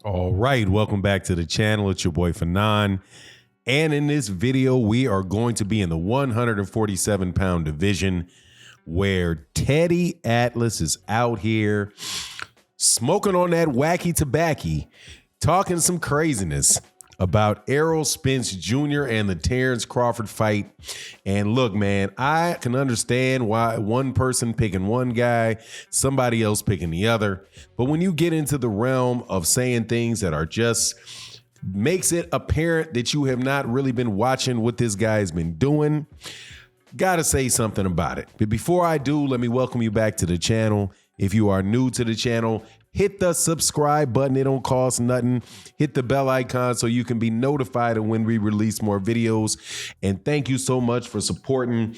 All right, welcome back to the channel. It's your boy Fanon. And in this video, we are going to be in the 147-pound division where Teddy Atlas is out here smoking on that wacky tobacco, talking some craziness about Errol Spence Jr. and the Terrence Crawford fight. And look, man, I can understand why one person picking one guy, somebody else picking the other. But when you get into the realm of saying things that are just makes it apparent that you have not really been watching what this guy has been doing, gotta say something about it. But before I do, let me welcome you back to the channel. If you are new to the channel, hit the subscribe button. It don't cost nothing. Hit the bell icon so you can be notified of when we release more videos. And thank you so much for supporting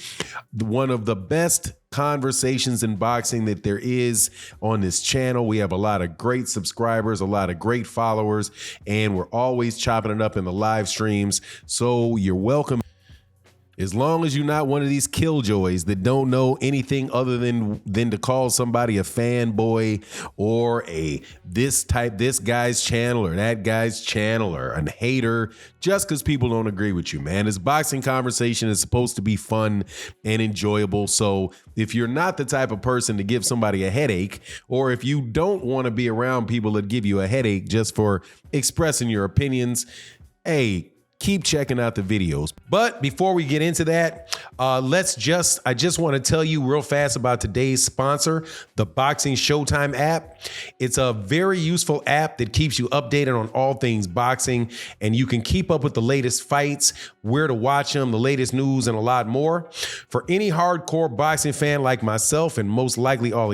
one of the best conversations in boxing that there is on this channel. We have a lot of great subscribers, a lot of great followers, and we're always chopping it up in the live streams. So you're welcome. As long as you're not one of these killjoys that don't know anything other than to call somebody a fanboy or this guy's channel or that guy's channel or a hater just because people don't agree with you, man. This boxing conversation is supposed to be fun and enjoyable. So if you're not the type of person to give somebody a headache, or if you don't want to be around people that give you a headache just for expressing your opinions, hey, keep checking out the videos. But before we get into that, I just want to tell you real fast about today's sponsor, the Boxing Showtime app. It's a very useful app that keeps you updated on all things boxing, and you can keep up with the latest fights, where to watch them, the latest news, and a lot more. For any hardcore boxing fan like myself, and most likely all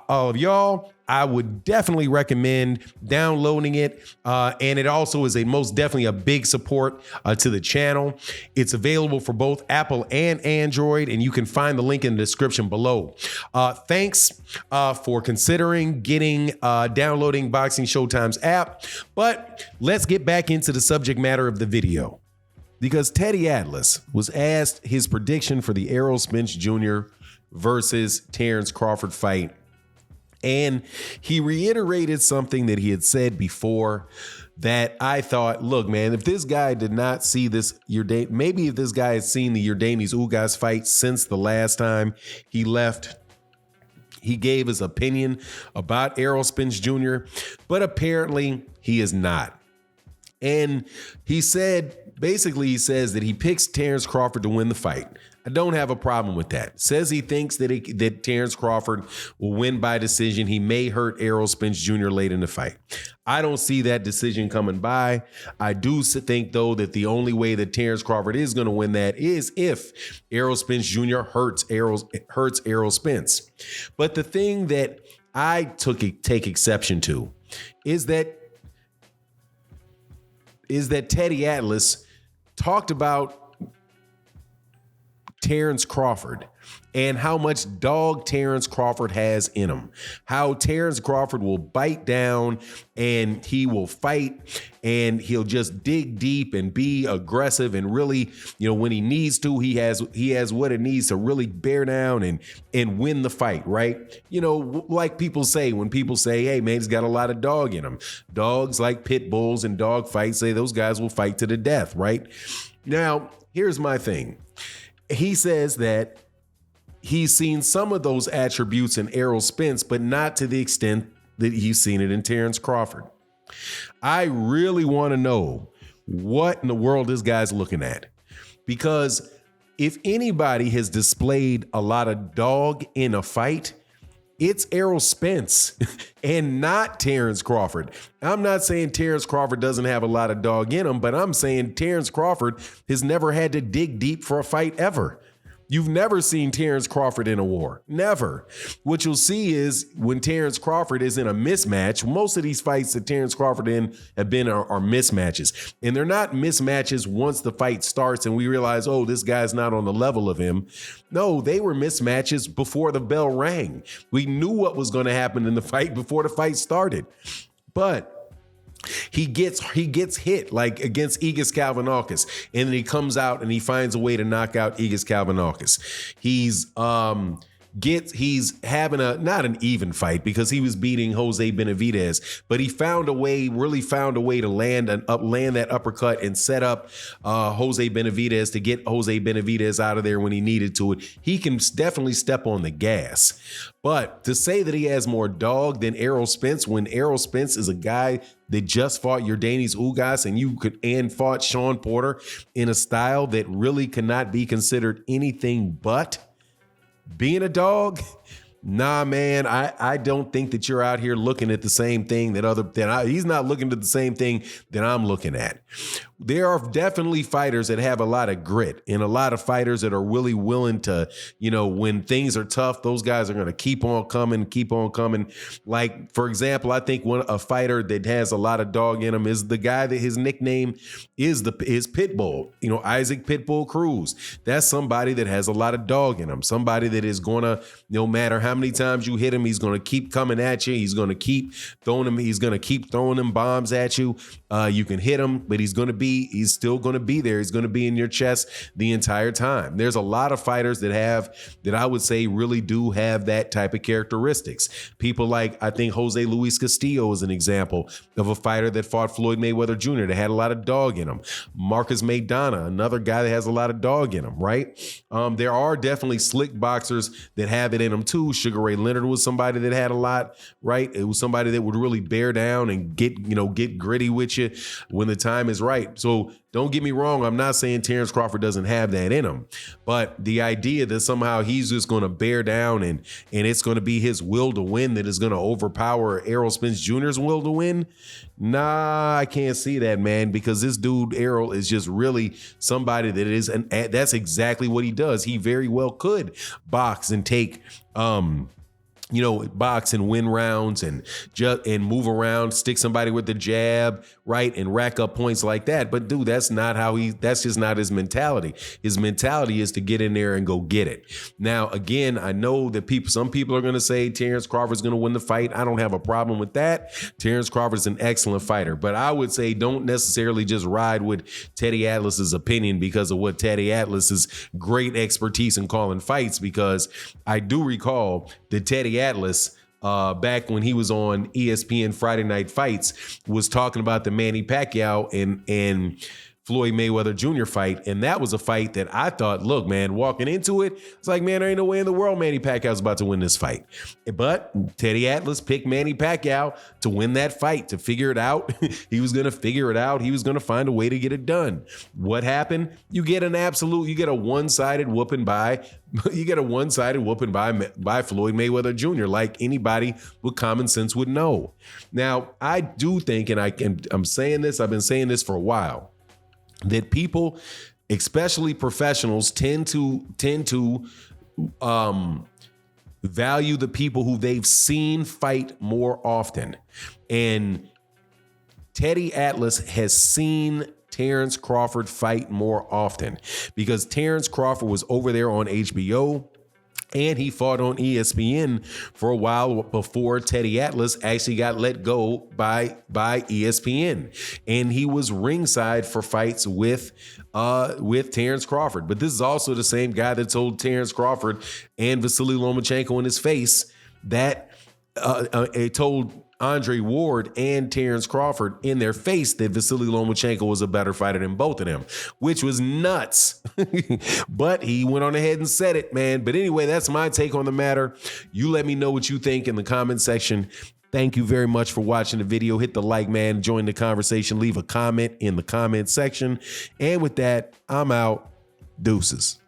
of y'all, I would definitely recommend downloading it. And it also is most definitely a big support to the channel. It's available for both Apple and Android, and you can find the link in the description below. Thanks for considering downloading Boxing Showtime's app. But let's get back into the subject matter of the video. Because Teddy Atlas was asked his prediction for the Errol Spence Jr. versus Terrence Crawford fight. And he reiterated something that he had said before that I thought, look, man, if this guy did not see this, maybe if this guy had seen the Yordenis Ugas fight since the last time he left, he gave his opinion about Errol Spence Jr., but apparently he is not. And he says that he picks Terrence Crawford to win the fight. I don't have a problem with that. Says he thinks that Terrence Crawford will win by decision. He may hurt Errol Spence Jr. late in the fight. I don't see that decision coming by. I do think, though, that the only way that Terrence Crawford is going to win that is if Errol Spence Jr. hurts Errol Spence. But the thing that I take exception to is that Teddy Atlas talked about Terrence Crawford and how much dog Terrence Crawford has in him, how Terrence Crawford will bite down and he will fight and he'll just dig deep and be aggressive and really, when he needs to, he has what it needs to really bear down and win the fight, right? Like people say, when people say, hey, man, he's got a lot of dog in him. Dogs like pit bulls and dog fights, say those guys will fight to the death, right? Now, here's my thing. He says that he's seen some of those attributes in Errol Spence, but not to the extent that he's seen it in Terrence Crawford. I really want to know what in the world this guy's looking at, because if anybody has displayed a lot of dog in a fight, it's Errol Spence and not Terrence Crawford. I'm not saying Terrence Crawford doesn't have a lot of dog in him, but I'm saying Terrence Crawford has never had to dig deep for a fight ever. You've never seen Terrence Crawford in a war. Never. What you'll see is when Terrence Crawford is in a mismatch, most of these fights that Terrence Crawford have been are mismatches. And they're not mismatches once the fight starts and we realize, oh, this guy's not on the level of him. No, they were mismatches before the bell rang. We knew what was going to happen in the fight before the fight started. But he gets hit like against Egis Kalvanakis, and then he comes out and he finds a way to knock out Egis Kalvanakis. He's he's having not an even fight because he was beating Jose Benavidez, but he really found a way to land that uppercut and set up Jose Benavidez to get Jose Benavidez out of there when he needed to. He can definitely step on the gas. But to say that he has more dog than Errol Spence, when Errol Spence is a guy that just fought Yordenis Ugas and fought Sean Porter in a style that really cannot be considered anything but being a dog. Nah, man, I don't think that you're out here looking at the same thing he's not looking at the same thing that I'm looking at. There are definitely fighters that have a lot of grit and a lot of fighters that are really willing to, when things are tough, those guys are going to keep on coming. Like, for example, I think a fighter that has a lot of dog in him is the guy that his nickname is Pitbull, Isaac Pitbull Cruz. That's somebody that has a lot of dog in him, somebody that is going to, no matter how many times you hit him, he's going to keep coming at you. He's going to keep throwing them bombs at you. You can hit him, but he's still going to be there. He's going to be in your chest the entire time. There's a lot of fighters that I would say really do have that type of characteristics. People like, I think Jose Luis Castillo is an example of a fighter that fought Floyd Mayweather Jr. that had a lot of dog in him. Marcus Maidana, another guy that has a lot of dog in him, right? There are definitely slick boxers that have it in them too. Sugar Ray Leonard was somebody that had a lot, right? It was somebody that would really bear down and get gritty with you when the time is right. So don't get me wrong. I'm not saying Terrence Crawford doesn't have that in him, but the idea that somehow he's just going to bear down and it's going to be his will to win that is going to overpower Errol Spence Jr.'s will to win. Nah, I can't see that, man, because this dude, Errol, is just really somebody that is, and that's exactly what he does. He very well could box and take, box and win rounds and move around, stick somebody with the jab, right, and rack up points like that. But dude, that's just not his mentality. His mentality is to get in there and go get it. Now, again, I know that some people are going to say Terrence Crawford's going to win the fight. I don't have a problem with that. Terrence Crawford is an excellent fighter, but I would say don't necessarily just ride with Teddy Atlas's opinion because of what Teddy Atlas's great expertise in calling fights, because I do recall that Teddy Atlas, back when he was on ESPN Friday Night Fights, was talking about the Manny Pacquiao and Floyd Mayweather Jr. fight. And that was a fight that I thought, look, man, walking into it, it's like, man, there ain't no way in the world Manny Pacquiao's about to win this fight. But Teddy Atlas picked Manny Pacquiao to win that fight, to figure it out. He was going to figure it out. He was going to find a way to get it done. What happened? You get a one-sided whooping by Floyd Mayweather Jr., like anybody with common sense would know. Now, I do think, and I'm saying this, I've been saying this for a while, that people, especially professionals, tend to value the people who they've seen fight more often. And Teddy Atlas has seen Terrence Crawford fight more often because Terrence Crawford was over there on HBO. And he fought on ESPN for a while before Teddy Atlas actually got let go by ESPN. And he was ringside for fights with Terrence Crawford. But this is also the same guy that told Terrence Crawford and Vasily Lomachenko in his face that it told Andre Ward and Terrence Crawford in their face that Vasily Lomachenko was a better fighter than both of them, which was nuts. But he went on ahead and said it, man. But anyway, that's my take on the matter. You let me know what you think in the comment section. Thank you very much for watching the video. Hit the like, man. Join the conversation. Leave a comment in the comment section. And with that, I'm out. Deuces.